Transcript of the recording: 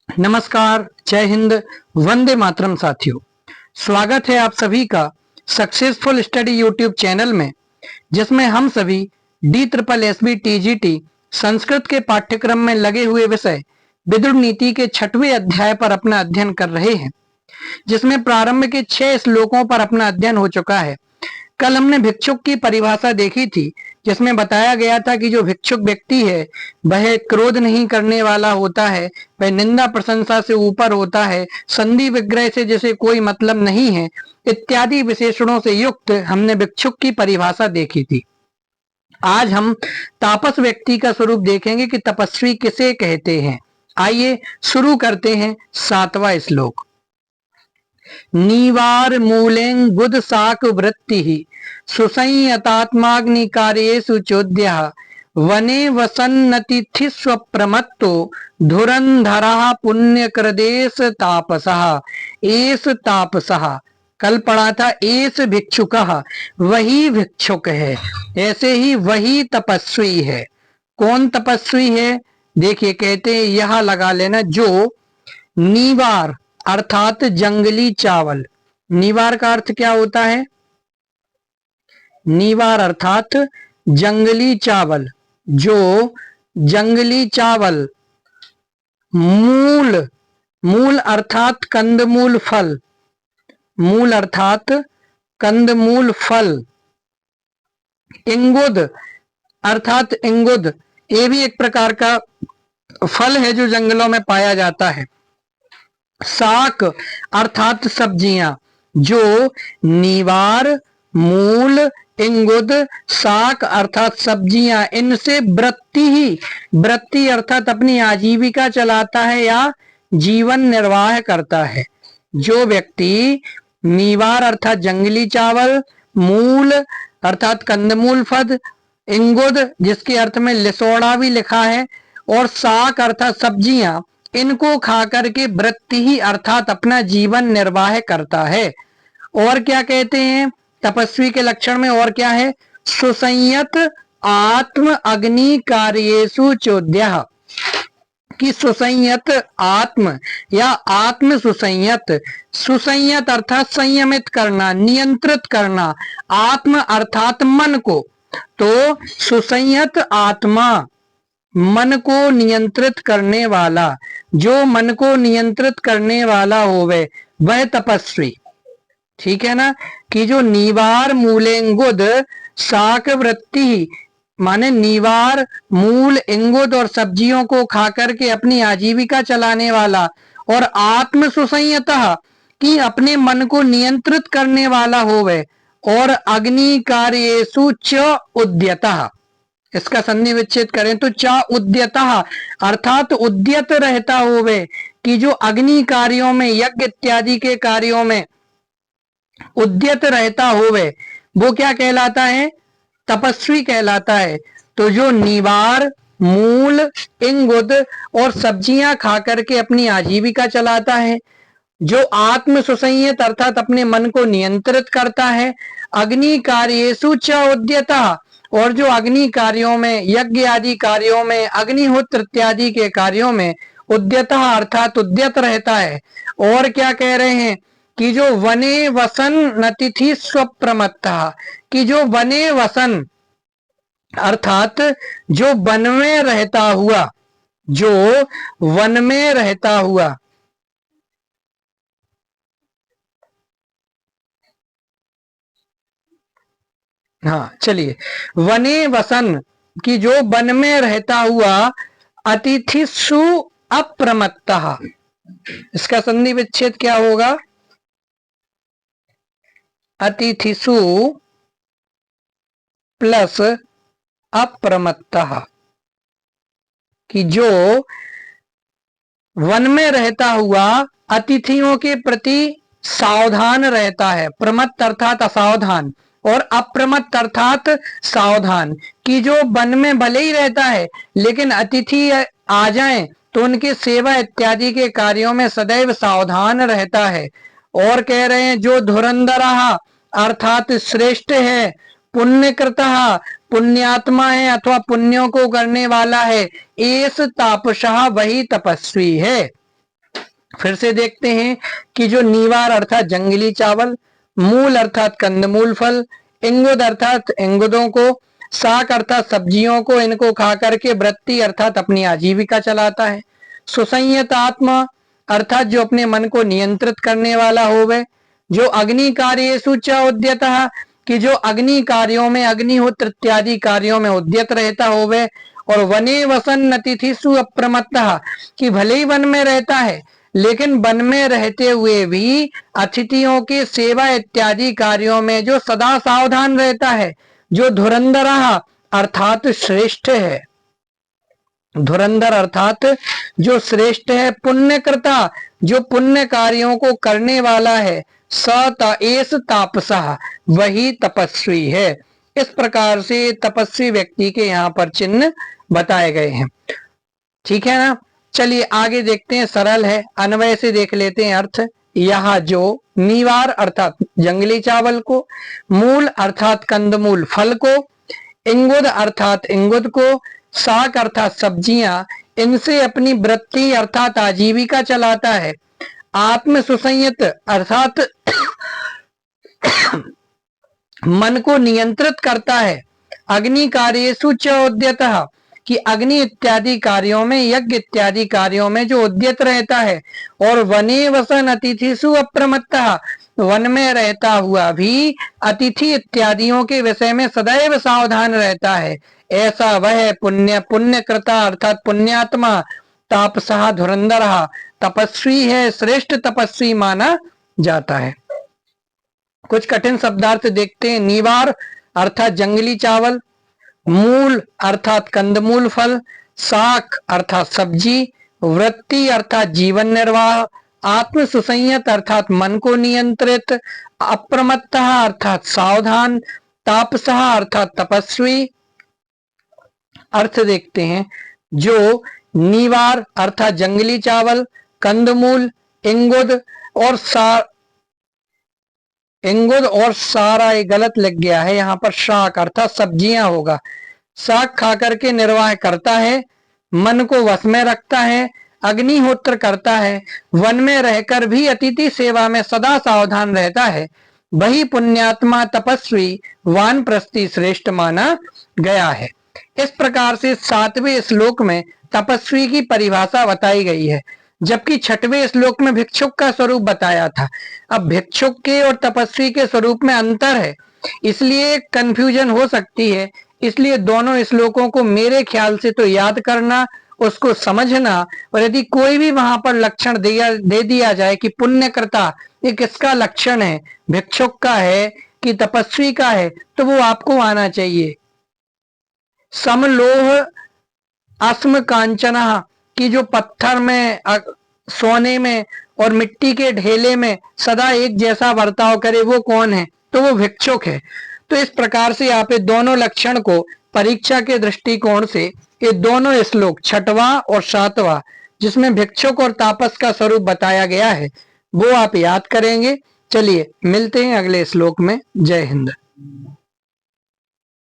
नमस्कार, जय हिंद, वंदे मातरम साथियों। स्वागत है आप सभी का सक्सेसफुल स्टडी यूट्यूब चैनल में, जिसमें हम सभी DSSB-TGT संस्कृत के पाठ्यक्रम में लगे हुए विषय विदुर नीति के 6वें अध्याय पर अपना अध्ययन कर रहे हैं, जिसमें प्रारंभ के 6 श्लोकों पर अपना अध्ययन हो चुका है। कल हमने भिक्षुक की परिभाषा देखी थी, जिसमें बताया गया था कि जो भिक्षुक व्यक्ति है वह क्रोध नहीं करने वाला होता है, वह निंदा प्रशंसा से ऊपर होता है, संधि विग्रह से जैसे कोई मतलब नहीं है, इत्यादि विशेषणों से युक्त हमने भिक्षुक की परिभाषा देखी थी। आज हम तापस व्यक्ति का स्वरूप देखेंगे कि तपस्वी किसे कहते हैं। आइए शुरू करते हैं 7वां श्लोक। नीवार मूलें गुद साक वृत्ति सुसंयतात्माग्नि कार्येषु चोद्यः वने वसन्नतिथि स्वप्रमत्तो धुरंधरः पुण्यकृदेश तापसः एस तापसः। कल पढ़ा था एस भिक्षुकः, वही भिक्षुक है, ऐसे ही वही तपस्वी है। कौन तपस्वी है? देखिए, कहते हैं यह लगा लेना, जो नीवार अर्थात जंगली चावल। नीवार का अर्थ क्या होता है? नीवार अर्थात जंगली चावल। जो जंगली चावल, मूल, मूल अर्थात कंदमूल फल, मूल अर्थात कंदमूल फल, इंगुद अर्थात इंगुद, ये भी एक प्रकार का फल है जो जंगलों में पाया जाता है। साक अर्थात सब्जियां। जो नीवार, मूल, इंगुद, साक अर्थात सब्जियां, इनसे वृत्ति अर्थात अपनी आजीविका चलाता है या जीवन निर्वाह करता है। जो व्यक्ति नीवार अर्थात जंगली चावल, मूल अर्थात कंदमूल फल, इंगुद जिसके अर्थ में लिसोड़ा भी लिखा है, और साक अर्थात सब्जियां, इनको खा करके वृत्ति ही अर्थात अपना जीवन निर्वाह करता है। और क्या कहते हैं तपस्वी के लक्षण में? और क्या है? सुसंयत आत्म अग्नि कार्येषु चोद्यः, कि सुसंयत आत्म या आत्म सुसंयत। सुसंयत अर्थात संयमित करना, नियंत्रित करना, आत्म अर्थात मन को। तो सुसंयत आत्मा, मन को नियंत्रित करने वाला, जो मन को नियंत्रित करने वाला होवे वह तपस्वी। ठीक है ना? कि जो नीवार मूलेंगुद साक वृत्ति, माने नीवार, मूल, इंगुद और सब्जियों को खाकर के अपनी आजीविका चलाने वाला, और आत्म सुसंयतः, कि अपने मन को नियंत्रित करने वाला होवे, और अग्नि कार्येषु च उद्यतः। इसका संधि विच्छेद करें तो चा उद्यतः अर्थात उद्यत रहता होवे, कि जो अग्नि कार्यों में, यज्ञ इत्यादि के कार्यों में उद्यत रहता होवे, वो क्या कहलाता है? तपस्वी कहलाता है। तो जो नीवार, मूल, इंगुद और सब्जियां खा करके अपनी आजीविका चलाता है, जो आत्म सुसंयत अर्थात अपने मन को नियंत्रित करता है, अग्नि कार्येषु च उद्यतः, और जो अग्नि कार्यों में, यज्ञ आदि कार्यों में, अग्निहोत्र इत्यादि के कार्यों में उद्यतः अर्थात उद्यत रहता है। और क्या कह रहे हैं? कि जो वने वसन नतिथि स्वप्रमत्तः, कि जो वने वसन अर्थात जो वन में रहता हुआ, जो वन में रहता हुआ, हाँ चलिए, वने वसन, कि जो वन में रहता हुआ, अतिथिषु अप्रमत्तः। इसका संधि विच्छेद क्या होगा? अतिथिषु प्लस अप्रमत्तः, कि जो वन में रहता हुआ अतिथियों के प्रति सावधान रहता है। प्रमत्त अर्थात असावधान, और अप्रमत्त अर्थात सावधान, कि जो वन में भले ही रहता है लेकिन अतिथि आ जाएं तो उनकी सेवा इत्यादि के कार्यों में सदैव सावधान रहता है। और कह रहे हैं जो धुरंधरः अर्थात श्रेष्ठ है, पुण्यकृतः पुण्यात्मा है अथवा पुण्यों को करने वाला है, एस तापसः, वही तपस्वी है। फिर से देखते हैं कि जो नीवार अर्थात जंगली चावल, मूल अर्थात कंदमूल फल, इंगुद अर्थात इंगुदों को, शाक अर्थात सब्जियों को, इनको खा करके वृत्ति अर्थात अपनी आजीविका चलाता है। सुसंयत आत्मा अर्थात जो अपने मन को नियंत्रित करने वाला होवे। जो अग्नि कार्येषु च उद्यतः कि जो अग्नि कार्यों में, अग्निहोत्र इत्यादि कार्यों में उद्यत रहता होवे। और वने वसन अतिथिषु अप्रमत्तः कि भले ही वन में रहता है लेकिन वन में रहते हुए भी अतिथियों की सेवा इत्यादि कार्यों में जो सदा सावधान रहता है। जो धुरंधर अर्थात श्रेष्ठ है, धुरंधर अर्थात जो श्रेष्ठ है। पुण्यकृता जो पुण्य कार्यों को करने वाला है। एस तापसः वही तपस्वी है। इस प्रकार से तपस्वी व्यक्ति के यहाँ पर चिन्ह बताए गए हैं। ठीक है ना। चलिए आगे देखते हैं, सरल है, अन्वय से देख लेते हैं अर्थ। यहाँ जो नीवार अर्थात जंगली चावल को, मूल अर्थात कंदमूल फल को, इंगुद अर्थात इंगुद को, शाक अर्थात सब्जियां, इनसे अपनी वृत्ति अर्थात आजीविका चलाता है। आत्म सुसंयत अर्थात मन को नियंत्रित करता है। अग्नि कार्येषु च उद्यतः कि अग्नि इत्यादि कार्यों में, यज्ञ इत्यादि कार्यों में जो उद्यत रहता है। और वने वसन अतिथिषु अप्रमत्तः वन में रहता हुआ भी अतिथि इत्यादियों के विषय में सदैव सावधान रहता है। ऐसा वह पुण्यकृता अर्थात पुण्यात्मा, तापसः धुरंधरः तपस्वी है, श्रेष्ठ तपस्वी माना जाता है। कुछ कठिन शब्दार्थ देखते हैं। नीवार अर्थात जंगली चावल, मूल अर्थात कंदमूल फल, शाक अर्थात सब्जी, वृत्ति अर्थात जीवन निर्वाह, आत्म सुसंयत अर्थात मन को नियंत्रित, अप्रमत्तः अर्थात सावधान, तापसः अर्थात तपस्वी। अर्थ देखते हैं। जो नीवार अर्थात जंगली चावल, कंदमूल, इंगुद और सारा ये गलत लग गया है, यहाँ पर शाक अर्थात सब्जियां होगा। शाक खा करके निर्वाह करता है, मन को वश में रखता है, अग्निहोत्र करता है, वन में रहकर भी अतिथि सेवा में सदा सावधान रहता है। वही पुण्यात्मा तपस्वी वानप्रस्थी श्रेष्ठ माना गया है। इस प्रकार से 7वें श्लोक में तपस्वी की परिभाषा बताई गई है, जबकि 6वें श्लोक में भिक्षुक का स्वरूप बताया था। अब भिक्षुक के और तपस्वी के स्वरूप में अंतर है, इसलिए कंफ्यूजन हो सकती है। इसलिए दोनों श्लोकों को मेरे ख्याल से तो याद करना, उसको समझना, और यदि कोई भी वहां पर लक्षण दे दिया जाए कि पुण्यकृता ये किसका लक्षण है, भिक्षुक का है कि तपस्वी का है, तो वो आपको आना चाहिए। समलोह अस्म कांचना कि जो पत्थर में, सोने में और मिट्टी के ढेले में सदा एक जैसा बर्ताव करे, वो कौन है? तो वो भिक्षुक है। तो इस प्रकार से आप ये दोनों लक्षण को परीक्षा के दृष्टिकोण से ये दोनों श्लोक 6वां और 7वां जिसमें भिक्षुक और तापस का स्वरूप बताया गया है वो आप याद करेंगे। चलिए मिलते हैं अगले श्लोक में। जय हिंद।